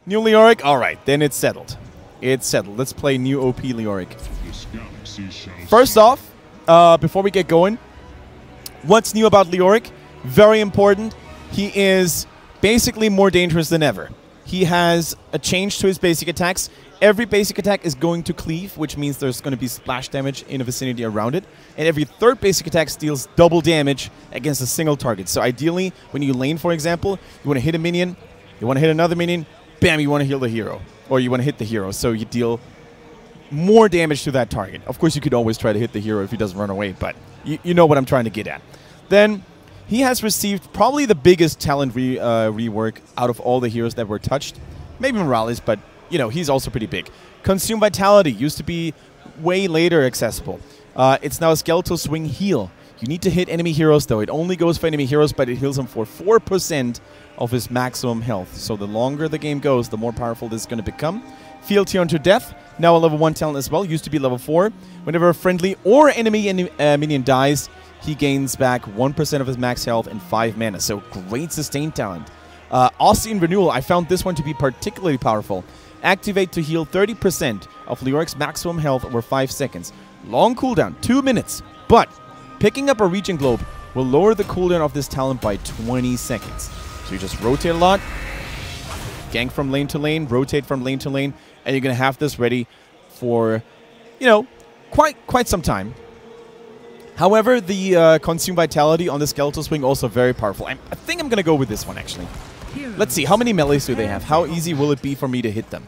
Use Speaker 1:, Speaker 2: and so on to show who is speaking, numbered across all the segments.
Speaker 1: New Leoric? Alright, then it's settled. It's settled. Let's play new OP Leoric. First off, before we get going, what's new about Leoric? Very important. He is basically more dangerous than ever. He has a change to his basic attacks. Every basic attack is going to cleave, which means there's going to be splash damage in the vicinity around it. And every third basic attack deals double damage against a single target. So ideally, when you lane, for example, you want to hit a minion, you want to hit another minion, bam, you want to heal the hero. Or you want to hit the hero, so you deal more damage to that target. Of course, you could always try to hit the hero if he doesn't run away, but you know what I'm trying to get at. Then, he has received probably the biggest talent rework out of all the heroes that were touched. Maybe Morales, but, you know, he's also pretty big. Consume Vitality used to be way later accessible. It's now a Skeletal Swing heal. You need to hit enemy heroes, though. It only goes for enemy heroes, but it heals them for 4% of his maximum health. So the longer the game goes, the more powerful this is going to become. Field Tear unto Death, now a level 1 talent as well. Used to be level 4. Whenever a friendly or enemy minion dies, he gains back 1% of his max health and 5 mana. So great sustain talent. Austrian Renewal, I found this one to be particularly powerful. Activate to heal 30% of Leoric's maximum health over 5 seconds. Long cooldown, 2 minutes. But picking up a Regen Globe will lower the cooldown of this talent by 20 seconds. So you just rotate a lot, gank from lane to lane, rotate from lane to lane, and you're going to have this ready for, you know, quite some time. However, the Consume Vitality on the Skeletal Swing also very powerful. I think I'm going to go with this one, actually. Let's see, how many melees do they have? How easy will it be for me to hit them?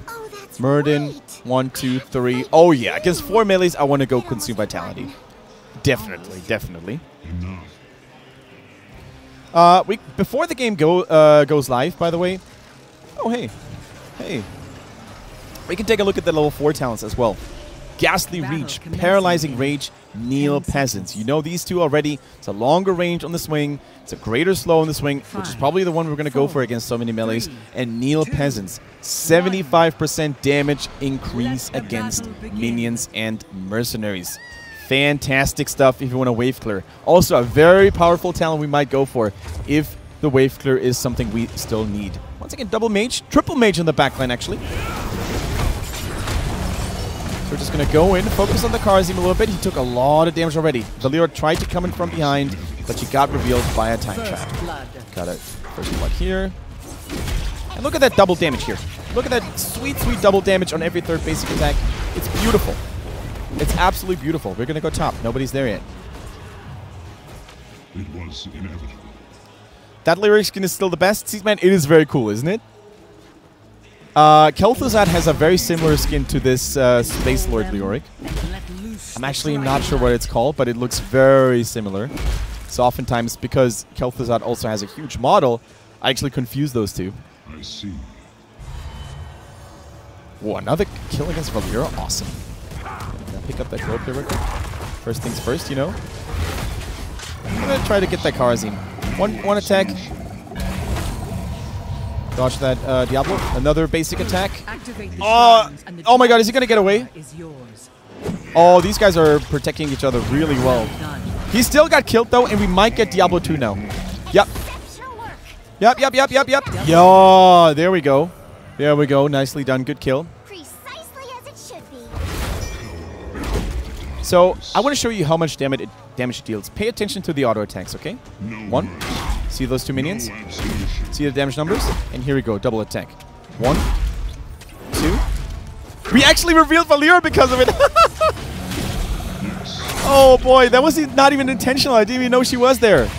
Speaker 1: Murden, 1, 2, 3. Oh, yeah, against 4 melees, I want to go Consume Vitality. Definitely, definitely. Before the game goes live, by the way. Oh, hey. Hey. We can take a look at the level 4 talents as well. Ghastly Reach, Paralyzing Rage, Kneel Peasants. You know these two already. It's a longer range on the swing. It's a greater slow on the swing, which is probably the one we're going to go for against so many melees. And Kneel Peasants, 75% damage increase against minions and mercenaries. Fantastic stuff if you want to wave clear. Also, a very powerful talent we might go for if the wave clear is something we still need. Once again, double mage, triple mage in the backline, actually. So we're just going to go in, focus on the Kharazim a little bit. He took a lot of damage already. The Leoric tried to come in from behind, but she got revealed by a time trap. Got it. First blood here. And look at that double damage here. Look at that sweet, sweet double damage on every third basic attack. It's beautiful. It's absolutely beautiful. We're going to go top. Nobody's there yet.
Speaker 2: It was inevitable.
Speaker 1: That Leoric skin is still the best. See, man, it is very cool, isn't it? Kel'thuzad has a very similar skin to this Space Lord Leoric. I'm actually not sure what it's called, but it looks very similar. So oftentimes, because Kel'thuzad also has a huge model, I actually confuse those two.
Speaker 2: I see.
Speaker 1: Whoa, another kill against Valera. Awesome. Gonna pick up that globe here real quick. First things first, you know. I'm gonna try to get that Kharazim. One attack. Dodge that Diablo. Another basic attack. Oh my god, is he gonna get away? Oh, these guys are protecting each other really well. He still got killed though, and we might get Diablo 2 now. Yep. Yep. Yeah, there we go. There we go. Nicely done. Good kill.
Speaker 3: Precisely as it should be.
Speaker 1: So, I want to show you how much damage it deals. Pay attention to the auto attacks, okay? 1. See those 2 minions? See the damage numbers? And here we go. Double attack. 1, 2. We actually revealed Valera because of it. Oh boy, that was not even intentional. I didn't even know she was there.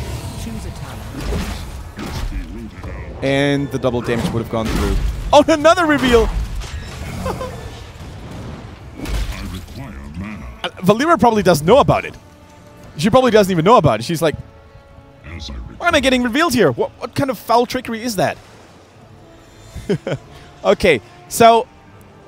Speaker 1: And the double damage would have gone through. Oh, another reveal! Valera probably doesn't know about it. She probably doesn't even know about it. She's like, why am I getting revealed here? What kind of foul trickery is that? Okay, so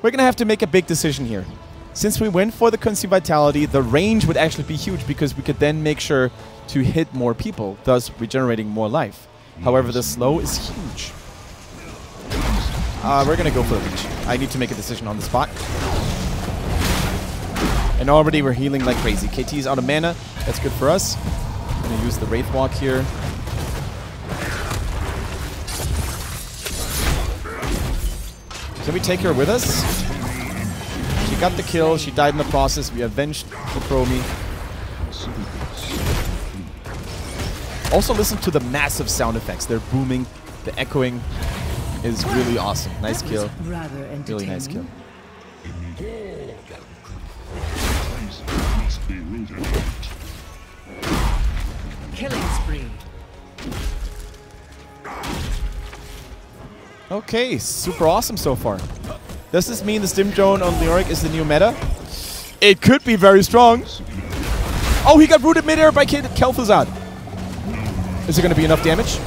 Speaker 1: we're going to have to make a big decision here. Since we went for the Consume Vitality, the range would actually be huge because we could then make sure to hit more people, thus regenerating more life. However, the slow is huge. We're going to go for the reach. I need to make a decision on the spot. And already we're healing like crazy. KT is out of mana. That's good for us. I'm going to use the Wraith Walk here. Can we take her with us? She got the kill. She died in the process. We avenged the Chromie. Also listen to the massive sound effects. They're booming. The echoing is really awesome. Nice kill. Really nice kill.
Speaker 2: Killing spree.
Speaker 1: Okay, super awesome so far. Does this mean the stim drone on Leoric is the new meta? It could be very strong. Oh, he got rooted midair by Kel'thuzad. Is it going to be enough damage?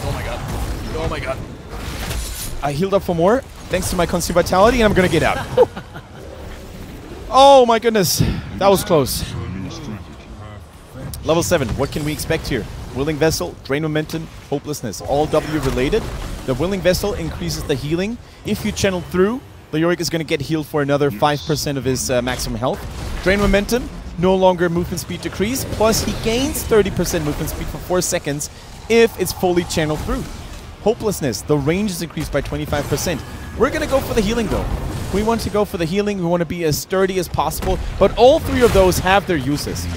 Speaker 1: Oh my god. Oh my god. I healed up for more thanks to my consume vitality, and I'm going to get out. Oh my goodness. That was close. Level 7. What can we expect here? Willing Vessel, Drain Momentum, Hopelessness. All W related. The Willing Vessel increases the healing. If you channel through, Leoric is going to get healed for another 5% of his maximum health. Drain Momentum, no longer movement speed decrease, plus he gains 30% movement speed for 4 seconds if it's fully channeled through. Hopelessness, the range is increased by 25%. We're going to go for the healing though. We want to go for the healing, we want to be as sturdy as possible, but all 3 of those have their uses.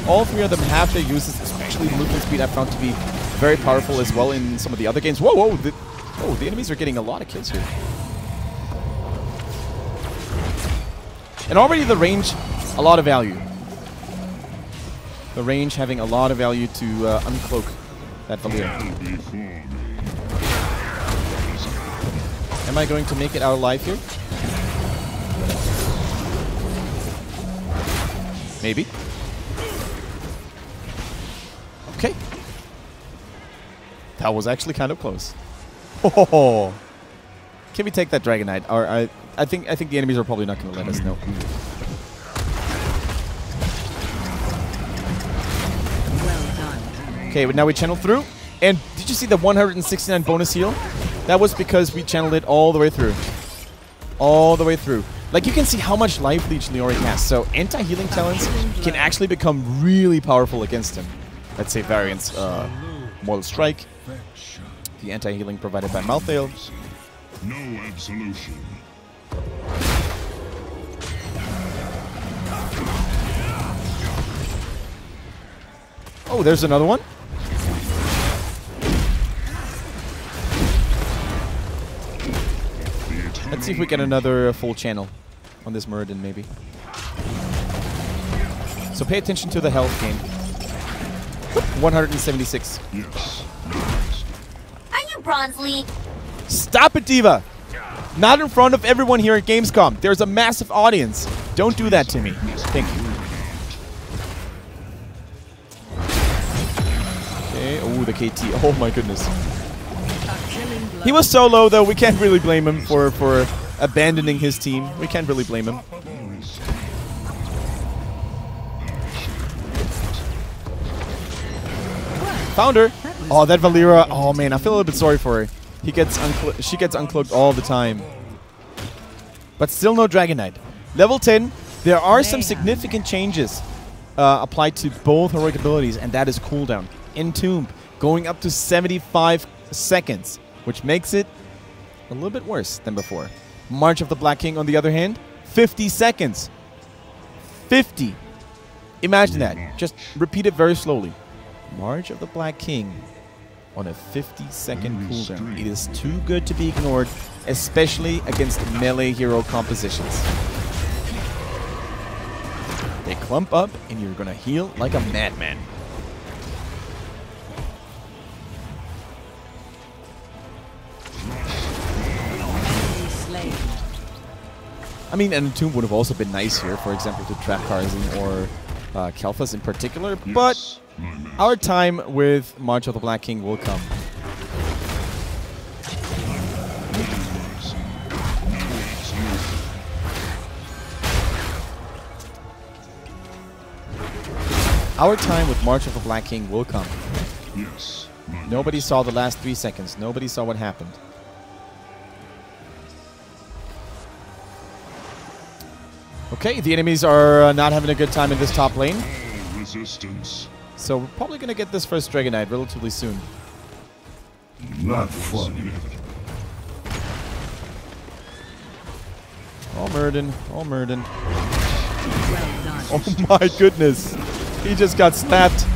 Speaker 1: All 3 of them have their uses, especially movement speed I found to be very powerful as well in some of the other games. Whoa, whoa, the enemies are getting a lot of kills here. And already the range, a lot of value. The range having a lot of value to uncloak that Valeera. Am I going to make it out alive here? Maybe. Okay. That was actually kind of close. Oh, can we take that Dragonite? Or I think the enemies are probably not going to let us know.
Speaker 2: Well done.
Speaker 1: Okay, but now we channel through. And did you see the 169 bonus heal? That was because we channeled it all the way through. All the way through. Like, you can see how much life leech Leoric has. So anti-healing talents can actually become really powerful against him. Let's say variants, Mortal Strike, the anti-healing provided by Malthael.
Speaker 4: No absolution.
Speaker 1: Oh, there's another one. Let's see if we get another full channel on this Muradin, maybe. So pay attention to the health gain. 176.
Speaker 4: Yes.
Speaker 3: Are you Bronze League?
Speaker 1: Stop it, Diva! Not in front of everyone here at Gamescom. There's a massive audience. Don't do that to me. Thank you. Okay, oh, the KT. Oh my goodness. He was so low, though. We can't really blame him for abandoning his team. We can't really blame him. Found her. Oh, that Valeera. Oh man, I feel a little bit sorry for her. She gets uncloaked all the time. But still no Dragonite. Level 10. There are some significant changes applied to both heroic abilities, and that is cooldown. Entomb going up to 75 seconds, which makes it a little bit worse than before. March of the Black King, on the other hand, 50 seconds. 50. Imagine that. Just repeat it very slowly. March of the Black King on a 50-second cooldown. It is too good to be ignored, especially against melee hero compositions. They clump up, and you're gonna heal like a madman. I mean, an Entomb would have also been nice here, for example, to trap Tarzan or Kel'thuzad in particular, but our time with March of the Black King will come. Our time with March of the Black King will come.
Speaker 4: Yes.
Speaker 1: Nobody saw the last 3 seconds. Nobody saw what happened. Okay, the enemies are not having a good time in this top lane.
Speaker 4: Resistance.
Speaker 1: So we're probably going to get this first Dragonite relatively soon.
Speaker 4: Not funny.
Speaker 1: Murden. All Murden.
Speaker 2: Well done.
Speaker 1: Oh my goodness. He just got slapped.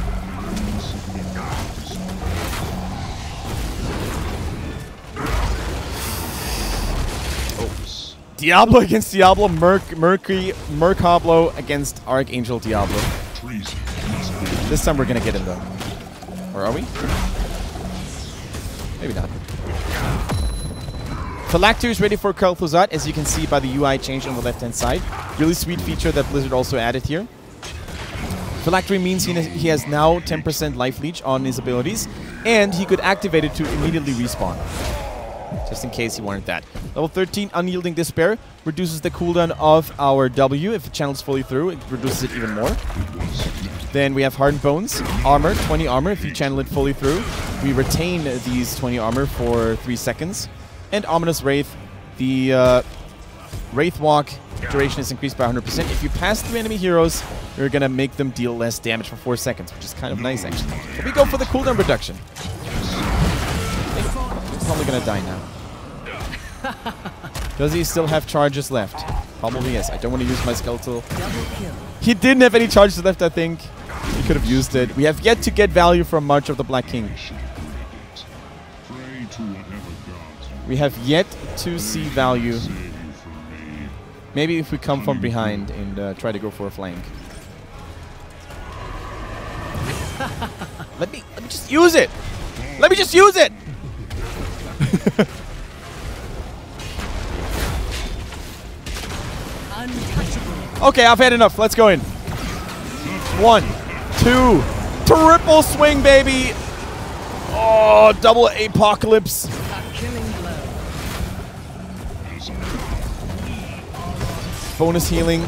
Speaker 1: Diablo against Diablo, Mercury, Mercablo against Archangel Diablo. This time we're gonna get him though. Or are we? Maybe not. Phylactery is ready for Kel'thuzad, as you can see by the UI change on the left-hand side. Really sweet feature that Blizzard also added here. Phylactery means he has now 10% life leech on his abilities, and he could activate it to immediately respawn. Just in case he wanted that. Level 13, Unyielding Despair, reduces the cooldown of our W. If it channels fully through, it reduces it even more. Then we have Hardened Bones, Armor, 20 armor. If you channel it fully through, we retain these 20 armor for 3 seconds. And Ominous Wraith, the Wraith Walk duration is increased by 100%. If you pass through enemy heroes, you're going to make them deal less damage for 4 seconds, which is kind of nice, actually. But we go for the cooldown reduction. He's probably going to die now. Does he still have charges left? Probably yes. I don't want to use my skeletal. He didn't have any charges left, I think. He could have used it. We have yet to get value from March of the Black King. We have yet to see value. Maybe if we come from behind and try to go for a flank. Let me just use it. Let me just use it. Okay, I've had enough. Let's go in. 1, 2, triple swing, baby. Oh, double apocalypse. Bonus healing.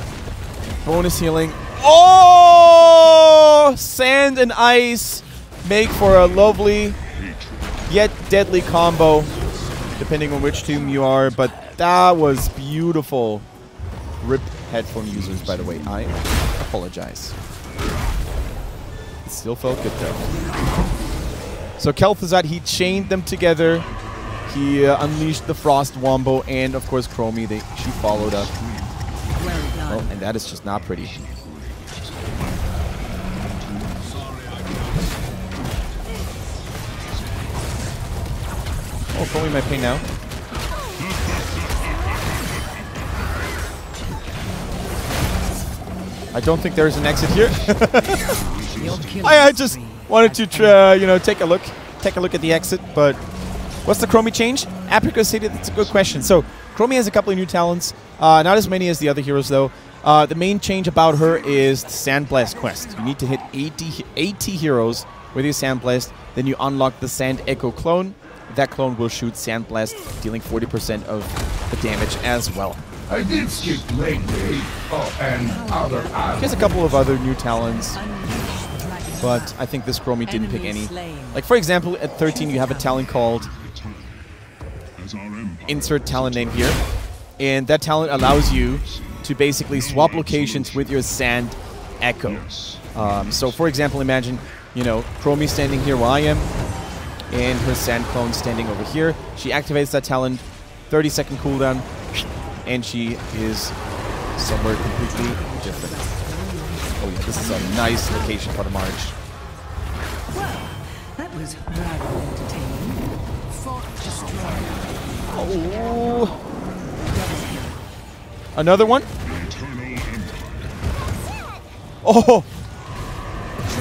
Speaker 1: Bonus healing. Oh! Sand and ice make for a lovely yet deadly combo, depending on which team you are. But that was beautiful. RIP headphone users, by the way. I apologize. It still felt good, though. So Kel'Thuzad, he chained them together. He unleashed the Frost Wombo, and of course Chromie. She followed up. Well, and that is just not pretty. Oh, Chromie might pay now. I don't think there's an exit here. I just wanted to take a look at the exit, but what's the Chromie change? Apricot City, that's a good question. So Chromie has a couple of new talents, not as many as the other heroes though. The main change about her is the Sandblast quest. You need to hit 80 heroes with your Sandblast, then you unlock the Sand Echo clone. That clone will shoot Sandblast, dealing 40% of the damage as well.
Speaker 5: I did skip lately. Oh, and other
Speaker 1: He has a couple of other new talents, but I think this Chromie didn't pick any. Like, for example, at 13 you have a talent called Insert Talent Name here, and that talent allows you to basically swap locations with your Sand Echo. So, for example, imagine, Chromie standing here where I am, and her Sand Clone standing over here. She activates that talent, 30-second cooldown, and she is somewhere completely different. Oh yeah, this is a nice location for the march.
Speaker 2: Well, that was rather entertaining. Fought destroyed.
Speaker 1: Oh. Another one? Oh!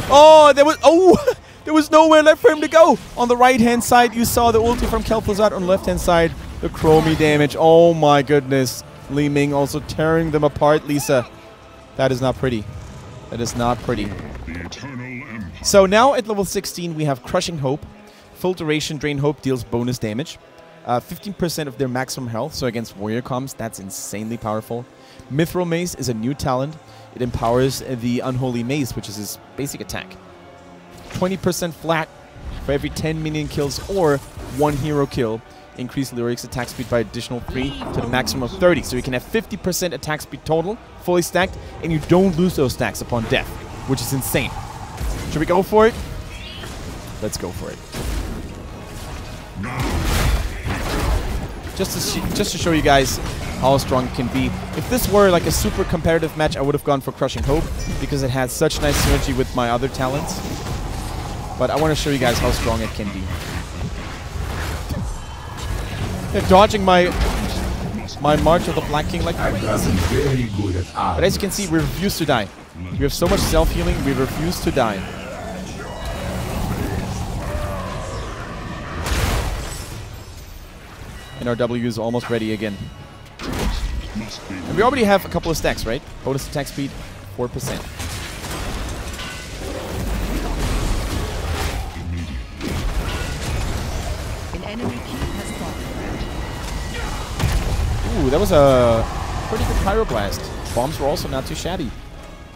Speaker 1: Oh, there was nowhere left for him to go. On the right-hand side, you saw the ulti from Kel'Thuzad. On the left-hand side, the Chromie damage. Oh my goodness. Li Ming also tearing them apart, Lisa. That is not pretty. That is not pretty. So now at level 16, we have Crushing Hope. Full duration Drain Hope deals bonus damage. 15% of their maximum health, so against warrior comms, that's insanely powerful. Mithril Mace is a new talent. It empowers the Unholy Mace, which is his basic attack. 20% flat for every 10 minion kills or 1 hero kill. Increase Leoric's attack speed by additional 3 to the maximum of 30. So you can have 50% attack speed total, fully stacked, and you don't lose those stacks upon death, which is insane. Should we go for it? Let's go for it. just to show you guys how strong it can be. If this were like a super competitive match, I would have gone for Crushing Hope because it had such nice synergy with my other talents. But I want to show you guys how strong it can be. They're dodging my March of the Black King like crazy. But as you can see, we refuse to die. We have so much self-healing, we refuse to die. And our W is almost ready again. And we already have a couple of stacks, right? Bonus attack speed, 4%.
Speaker 2: An enemy keep has fallen.
Speaker 1: Ooh, that was a pretty good pyroblast. Bombs were also not too shabby.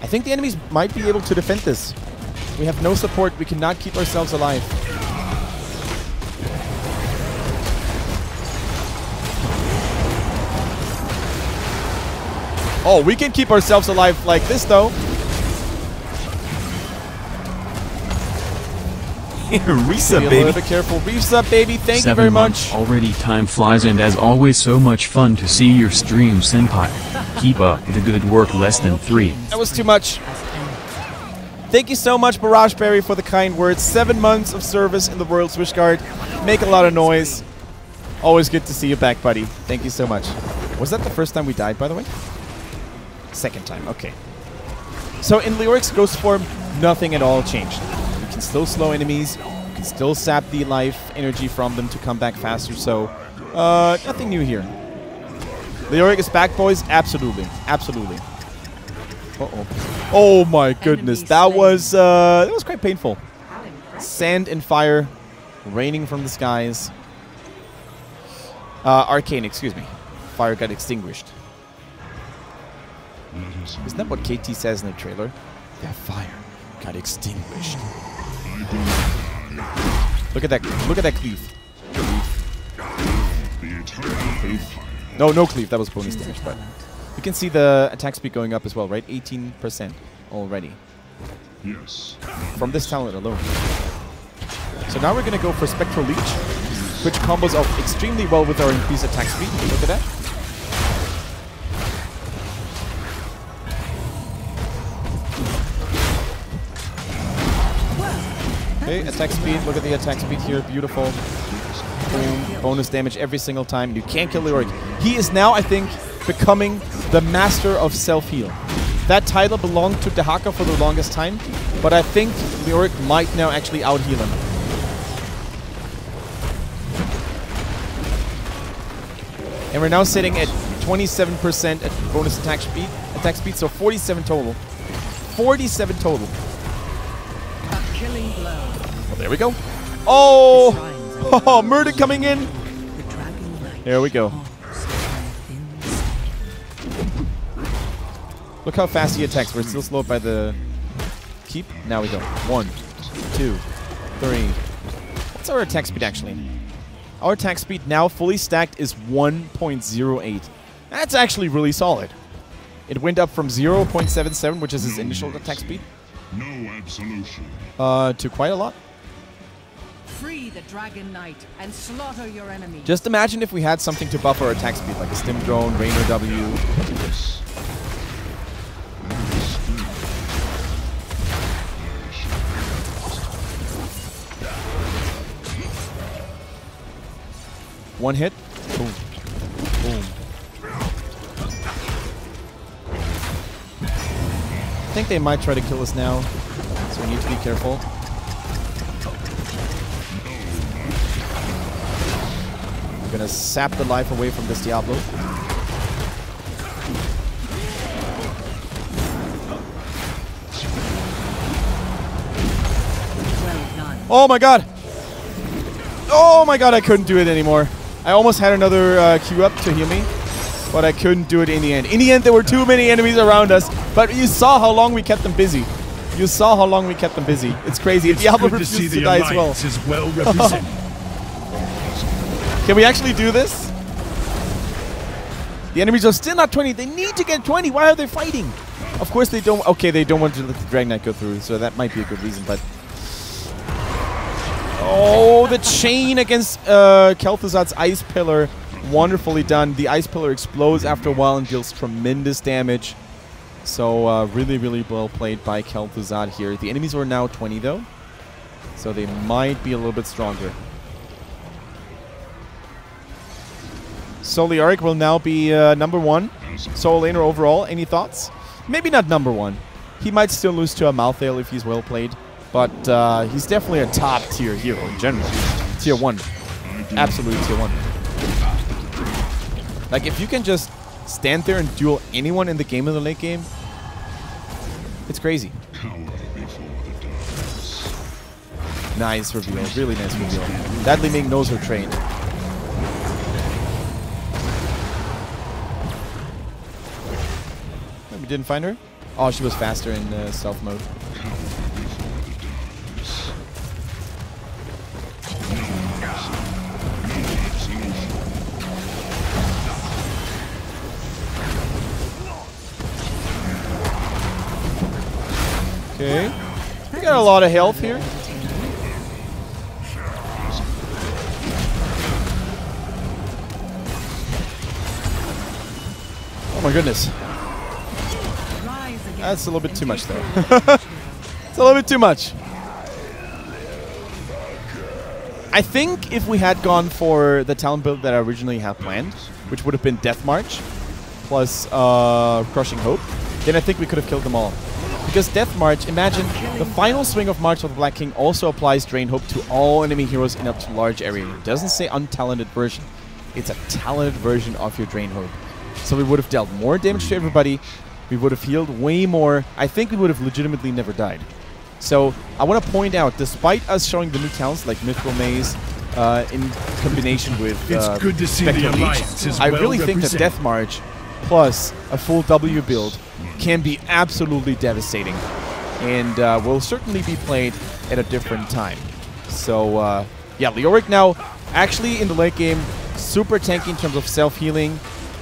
Speaker 1: I think the enemies might be able to defend this. We have no support. We cannot keep ourselves alive. Oh, we can keep ourselves alive like this, though.
Speaker 6: Risa,
Speaker 1: Be a
Speaker 6: baby.
Speaker 1: little bit careful. Risa, baby. Thank you
Speaker 7: 7
Speaker 1: very
Speaker 7: months
Speaker 1: much.
Speaker 7: already. Time flies, and as always, so much fun to see your stream, senpai. Keep up the good work. Less than 3.
Speaker 1: That was too much. Thank you so much, Barrage Berry, for the kind words. 7 months of service in the World Swish Guard. Make a lot of noise. Always good to see you back, buddy. Thank you so much. Was that the first time we died, by the way? Second time, okay. So in Leoric's Ghost form, nothing at all changed. You can still slow enemies. You can still sap the life energy from them to come back faster. So, nothing new here. Leoric is back, boys. Absolutely. Absolutely. Uh-oh. Oh my goodness. That was quite painful. Sand and fire raining from the skies. Arcane, excuse me. Fire got extinguished. Isn't that what KT says in the trailer? That fire got extinguished. Look at that. Look at that cleave. Cleave. No cleave. That was bonus damage, but you can see the attack speed going up as well, right? 18% already.
Speaker 4: Yes.
Speaker 1: From this talent alone. So now we're going to go for Spectral Leech, which combos off extremely well with our increased attack speed. Look at that. Okay, attack speed. Look at the attack speed here. Beautiful. Boom. Bonus damage every single time. You can't kill Leoric. He is now, I think, becoming the master of self-heal. That title belonged to Dehaka for the longest time, but I think Leoric might now actually out-heal him. And we're now sitting at 27% at bonus attack speed, so 47 total. 47 total.
Speaker 2: A killing blow.
Speaker 1: Well, there we go. Oh! Oh, Murder coming in.
Speaker 2: The dragon knight.
Speaker 1: There we go. Look how fast he attacks. We're still slowed by the keep. Now we go. 1, 2, 3. What's our attack speed actually? Our attack speed now fully stacked is 1.08. That's actually really solid. It went up from 0.77, which is his initial attack speed,
Speaker 4: No absolution.
Speaker 1: to quite a lot.
Speaker 2: Free the dragon knight and slaughter your enemy.
Speaker 1: Just imagine if we had something to buff our attack speed, like a stim drone, Rainer W.
Speaker 4: Yes.
Speaker 1: One hit. Boom. Boom. I think they might try to kill us now, so we need to be careful. We're gonna sap the life away from this Diablo.
Speaker 2: Well done.
Speaker 1: Oh my god! Oh my god, I couldn't do it anymore. I almost had another Q up to heal me, but I couldn't do it in the end. In the end, there were too many enemies around us, but you saw how long we kept them busy. You saw how long we kept them busy. It's crazy. Diablo
Speaker 5: Good to see
Speaker 1: refused to
Speaker 5: the
Speaker 1: die as well.
Speaker 5: alliance is well represented.
Speaker 1: Can we actually do this? The enemies are still not 20. They need to get 20. Why are they fighting? Of course they don't. Okay, they don't want to let the Dragon Knight go through, so that might be a good reason, but... Oh, the chain against Kel'Thuzad's Ice Pillar Wonderfully done. The Ice Pillar explodes after a while and deals tremendous damage. So really, really well played by Kel'thuzad here. The enemies are now 20 though, so they might be a little bit stronger. So Leoric will now be number 1 solo laner overall. Any thoughts? Maybe not number 1. He might still lose to a Malthael if he's well played, but he's definitely a top tier hero in general. Tier 1. Absolutely tier 1. Like, if you can just stand there and duel anyone in the game in the late game, it's crazy. Nice reveal. Really nice reveal. That Li Ming knows her trade. We didn't find her? Oh, she was faster in stealth mode. Okay. We got a lot of health here. Oh my goodness. That's a little bit too much though. It's a little bit too much. I think if we had gone for the talent build that I originally had planned, which would have been Death March plus Crushing Hope, then I think we could have killed them all. Because Death March, imagine, the final swing of March of the Black King also applies Drain Hope to all enemy heroes in up to large area. It doesn't say untalented version. It's a talented version of your Drain Hope. So we would have dealt more damage to everybody. We would have healed way more. I think we would have legitimately never died. So I want to point out, despite us showing the new talents like Mithril Maze in combination with
Speaker 5: it's good to see the alliance is
Speaker 1: I really think that Death March plus a full W build can be absolutely devastating, and will certainly be played at a different time. So yeah, Leoric now actually in the late game super tanky in terms of self-healing,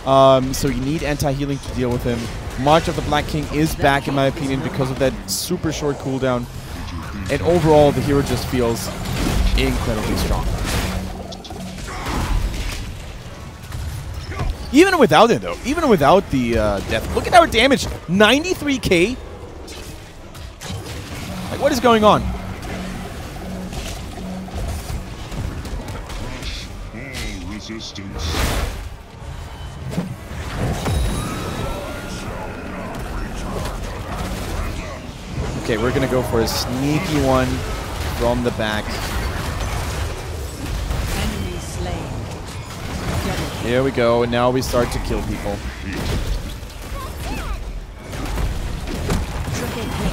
Speaker 1: so you need anti-healing to deal with him. March of the Black King is back in my opinion because of that super short cooldown, and overall the hero just feels incredibly strong. Even without it, though. Even without the death. Look at our damage. 93k? Like, what is going on?
Speaker 4: All resistance.
Speaker 1: Okay, we're going to go for a sneaky one from the back.
Speaker 2: Enemy slain.
Speaker 1: Here we go, and now we start to kill people.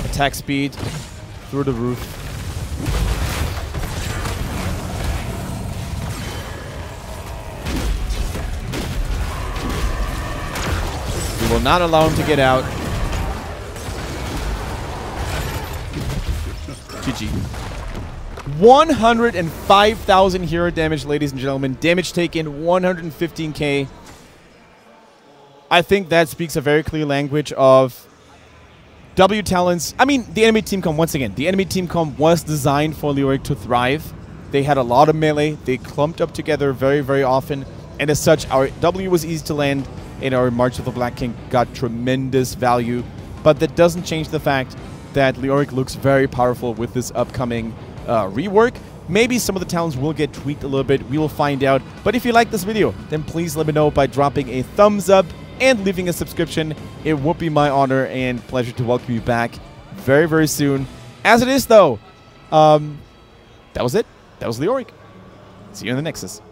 Speaker 1: Attack speed through the roof. We will not allow him to get out. GG. 105,000 hero damage, ladies and gentlemen. Damage taken, 115k. I think that speaks a very clear language of W talents. I mean, the enemy team comp, once again, the enemy team comp was designed for Leoric to thrive. They had a lot of melee. They clumped up together very, very often. And as such, our W was easy to land, and our March of the Black King got tremendous value. But that doesn't change the fact that Leoric looks very powerful with this upcoming rework. Maybe some of the talents will get tweaked a little bit. We will find out. But if you like this video, then please let me know by dropping a thumbs up and leaving a subscription. It would be my honor and pleasure to welcome you back very, very soon. As it is, though, that was it. That was Leoric. See you in the Nexus.